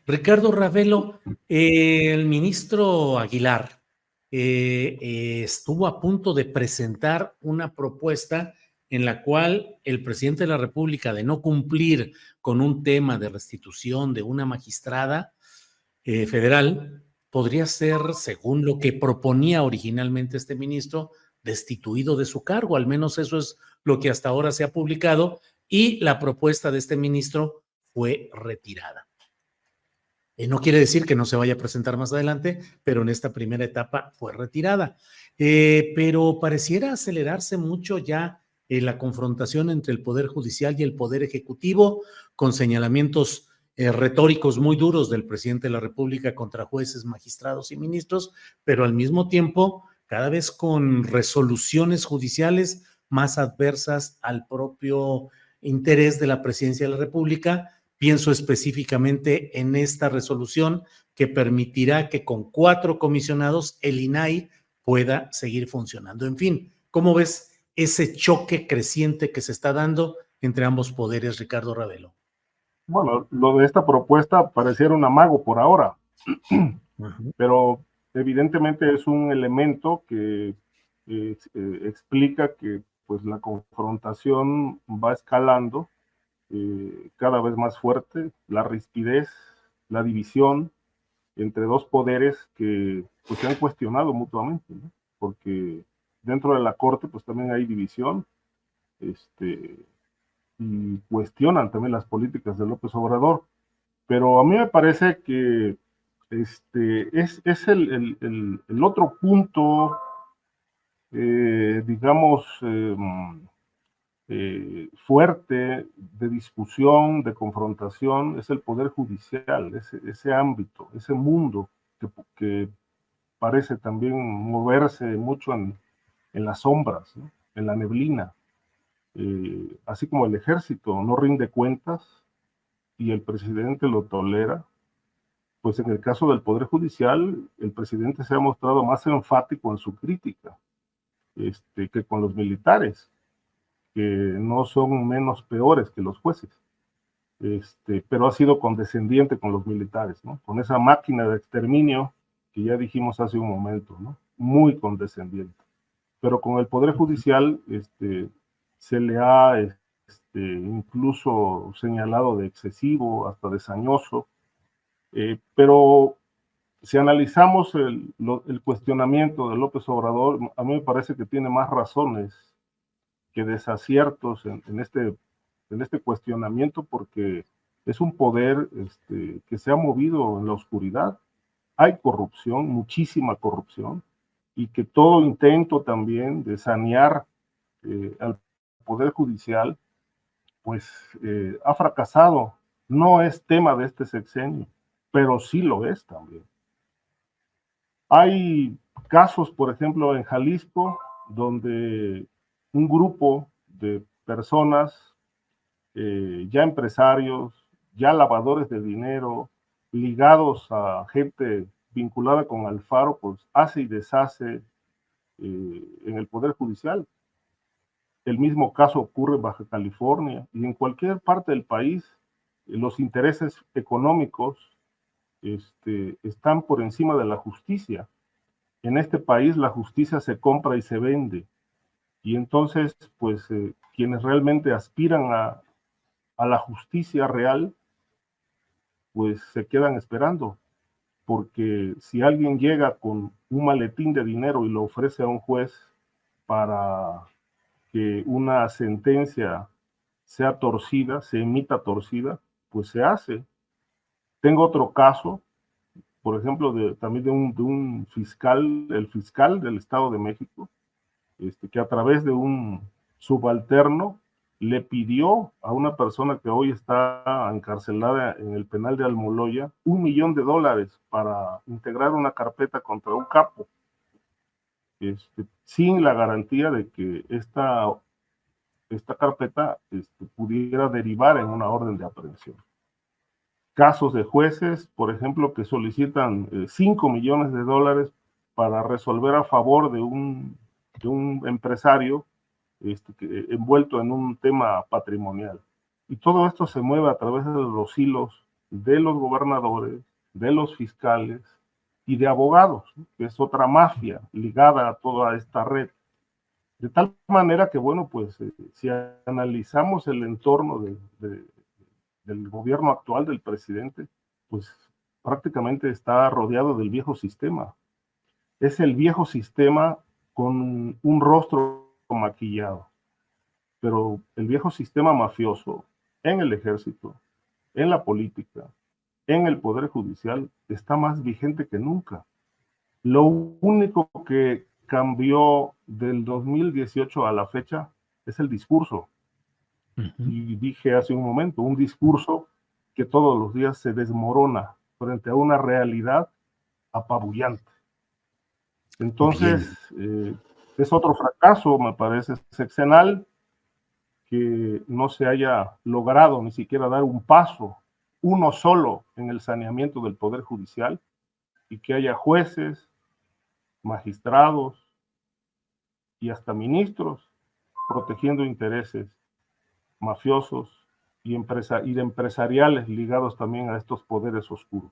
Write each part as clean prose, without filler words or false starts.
Ricardo Ravelo, el ministro Aguilar estuvo a punto de presentar una propuesta en la cual el presidente de la República, de no cumplir con un tema de restitución de una magistrada federal, podría ser, según lo que proponía originalmente este ministro, destituido de su cargo. Al menos eso es lo que hasta ahora se ha publicado, y la propuesta de este ministro fue retirada. No quiere decir que no se vaya a presentar más adelante, pero en esta primera etapa fue retirada. Pero pareciera acelerarse mucho ya la confrontación entre el Poder Judicial y el Poder Ejecutivo, con señalamientos retóricos muy duros del presidente de la República contra jueces, magistrados y ministros, pero al mismo tiempo cada vez con resoluciones judiciales más adversas al propio interés de la presidencia de la República. Pienso específicamente en esta resolución que permitirá que con 4 comisionados el INAI pueda seguir funcionando. En fin, ¿cómo ves ese choque creciente que se está dando entre ambos poderes, Ricardo Ravelo? Bueno, lo de esta propuesta pareciera un amago por ahora, pero evidentemente es un elemento que explica que pues la confrontación va escalando cada vez más fuerte, la rispidez, la división entre dos poderes que pues, se han cuestionado mutuamente, ¿no? Porque dentro de la Corte pues también hay división, y cuestionan también las políticas de López Obrador, pero a mí me parece que es el otro punto, digamos, fuerte de discusión, de confrontación, es el Poder Judicial, ese ámbito, ese mundo que parece también moverse mucho en las sombras, ¿no? En la neblina. Así como el ejército no rinde cuentas y el presidente lo tolera, pues en el caso del Poder Judicial, el presidente se ha mostrado más enfático en su crítica que con los militares, que no son menos peores que los jueces, pero ha sido condescendiente con los militares, ¿no? Con esa máquina de exterminio que ya dijimos hace un momento, ¿no? Muy condescendiente. Pero con el Poder Judicial se le ha incluso señalado de excesivo, hasta de sañoso, pero si analizamos el cuestionamiento de López Obrador, a mí me parece que tiene más razones que desaciertos en este cuestionamiento, porque es un poder que se ha movido en la oscuridad. Hay corrupción, muchísima corrupción, y que todo intento también de sanear al Poder Judicial, pues ha fracasado. No es tema de este sexenio, pero sí lo es también. Hay casos, por ejemplo, en Jalisco, donde un grupo de personas, ya empresarios, ya lavadores de dinero, ligados a gente vinculada con Alfaro, pues hace y deshace en el Poder Judicial. El mismo caso ocurre en Baja California y en cualquier parte del país. Los intereses económicos están por encima de la justicia. En este país la justicia se compra y se vende, y entonces pues quienes realmente aspiran a la justicia real pues se quedan esperando, porque si alguien llega con un maletín de dinero y lo ofrece a un juez para que una sentencia sea torcida, se emita torcida, pues se hace. Tengo otro caso, por ejemplo, también de un fiscal, el fiscal del Estado de México, que a través de un subalterno le pidió a una persona que hoy está encarcelada en el penal de Almoloya $1,000,000 para integrar una carpeta contra un capo, sin la garantía de que esta carpeta pudiera derivar en una orden de aprehensión. Casos de jueces, por ejemplo, que solicitan $5,000,000 para resolver a favor de un empresario envuelto en un tema patrimonial. Y todo esto se mueve a través de los hilos de los gobernadores, de los fiscales y de abogados, ¿no? Que es otra mafia ligada a toda esta red. De tal manera que, bueno, pues si analizamos el entorno del gobierno actual del presidente, pues prácticamente está rodeado del viejo sistema. Es el viejo sistema con un rostro maquillado, pero el viejo sistema mafioso en el ejército, en la política, en el poder judicial, está más vigente que nunca. Lo único que cambió del 2018 a la fecha es el discurso. Y dije hace un momento, un discurso que todos los días se desmorona frente a una realidad apabullante. Entonces, es otro fracaso, me parece, sexenal, que no se haya logrado ni siquiera dar un paso, uno solo, en el saneamiento del Poder Judicial, y que haya jueces, magistrados y hasta ministros protegiendo intereses mafiosos y de empresariales ligados también a estos poderes oscuros.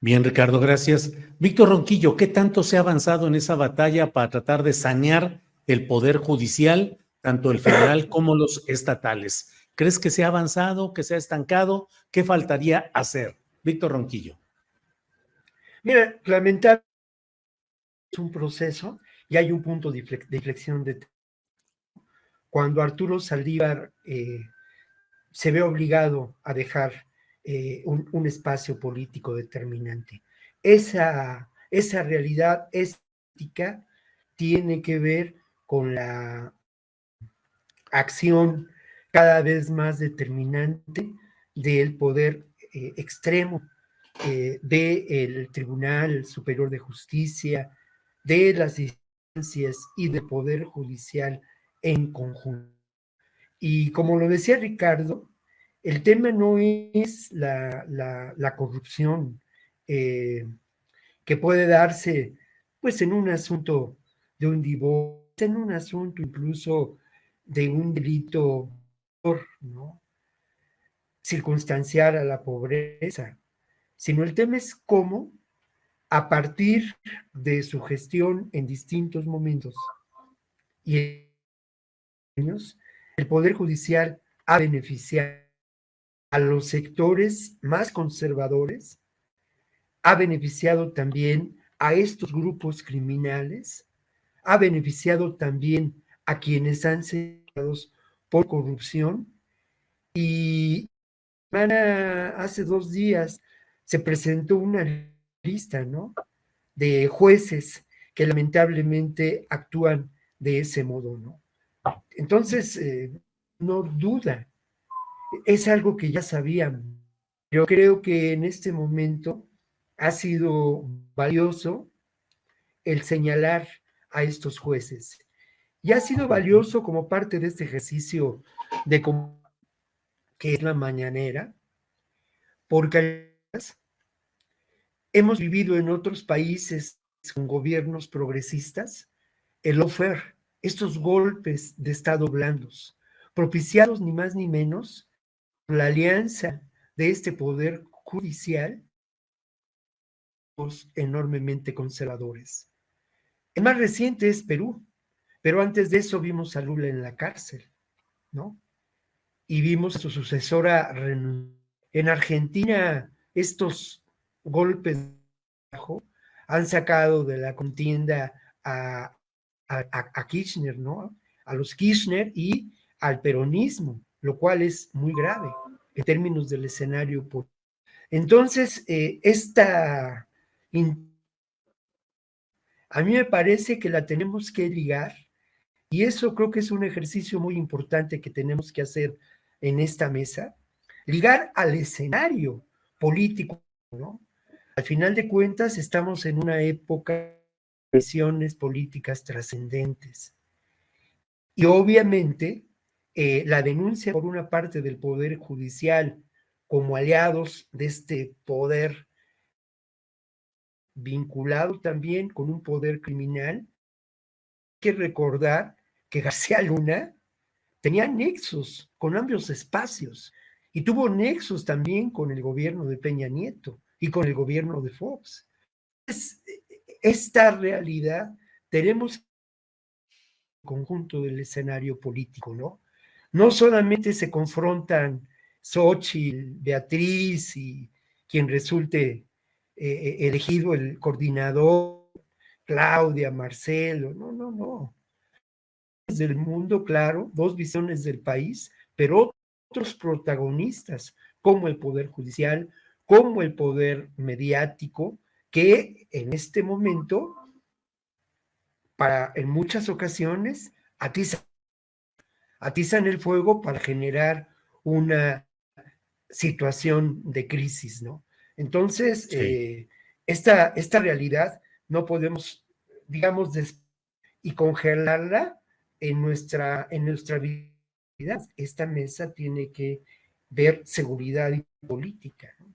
Bien, Ricardo, gracias. Víctor Ronquillo, ¿qué tanto se ha avanzado en esa batalla para tratar de sanear el poder judicial, tanto el federal como los estatales? ¿Crees que se ha avanzado, que se ha estancado? ¿Qué faltaría hacer? Víctor Ronquillo. Mira, lamentablemente es un proceso y hay un punto de inflexión cuando Arturo Saldívar se ve obligado a dejar un espacio político determinante. Esa realidad ética tiene que ver con la acción cada vez más determinante del poder extremo del Tribunal Superior de Justicia, de las instancias y del Poder Judicial en conjunto. Y como lo decía Ricardo, el tema no es la corrupción que puede darse pues en un asunto de un divorcio, en un asunto incluso de un delito, ¿no?, circunstancial a la pobreza, sino el tema es cómo, a partir de su gestión en distintos momentos y años, el Poder Judicial ha beneficiado a los sectores más conservadores, ha beneficiado también a estos grupos criminales, ha beneficiado también a quienes han sido por corrupción. Y hace 2 días se presentó una lista, ¿no?, de jueces que lamentablemente actúan de ese modo, ¿no? Entonces, no duda, es algo que ya sabíamos. Yo creo que en este momento ha sido valioso el señalar a estos jueces y ha sido valioso como parte de este ejercicio de que es la mañanera, porque hemos vivido en otros países con gobiernos progresistas el lawfare, estos golpes de Estado blandos, propiciados ni más ni menos por la alianza de este poder judicial, enormemente conservadores. El más reciente es Perú, pero antes de eso vimos a Lula en la cárcel, ¿no? Y vimos a su sucesora en Argentina. Estos golpes han sacado de la contienda a Kirchner, ¿no?, a los Kirchner y al peronismo, lo cual es muy grave en términos del escenario político. Entonces, a mí me parece que la tenemos que ligar, y eso creo que es un ejercicio muy importante que tenemos que hacer en esta mesa, ligar al escenario político, ¿no? Al final de cuentas, estamos en una época de presiones políticas trascendentes. Y obviamente, la denuncia por una parte del Poder Judicial como aliados de este poder vinculado también con un poder criminal. Hay que recordar que García Luna tenía nexos con ambos espacios y tuvo nexos también con el gobierno de Peña Nieto y con el gobierno de Fox. Esta realidad tenemos conjunto del escenario político, ¿no? No solamente se confrontan Xóchitl, Beatriz y quien resulte elegido el coordinador, Claudia, Marcelo, no. Del mundo, claro, dos visiones del país, pero otros protagonistas, como el Poder Judicial, como el Poder Mediático, que en este momento, en muchas ocasiones, atizan el fuego para generar una situación de crisis, ¿no? Entonces, Sí. esta realidad no podemos, digamos, y congelarla en nuestra vida. Esta mesa tiene que ver seguridad y política, ¿no?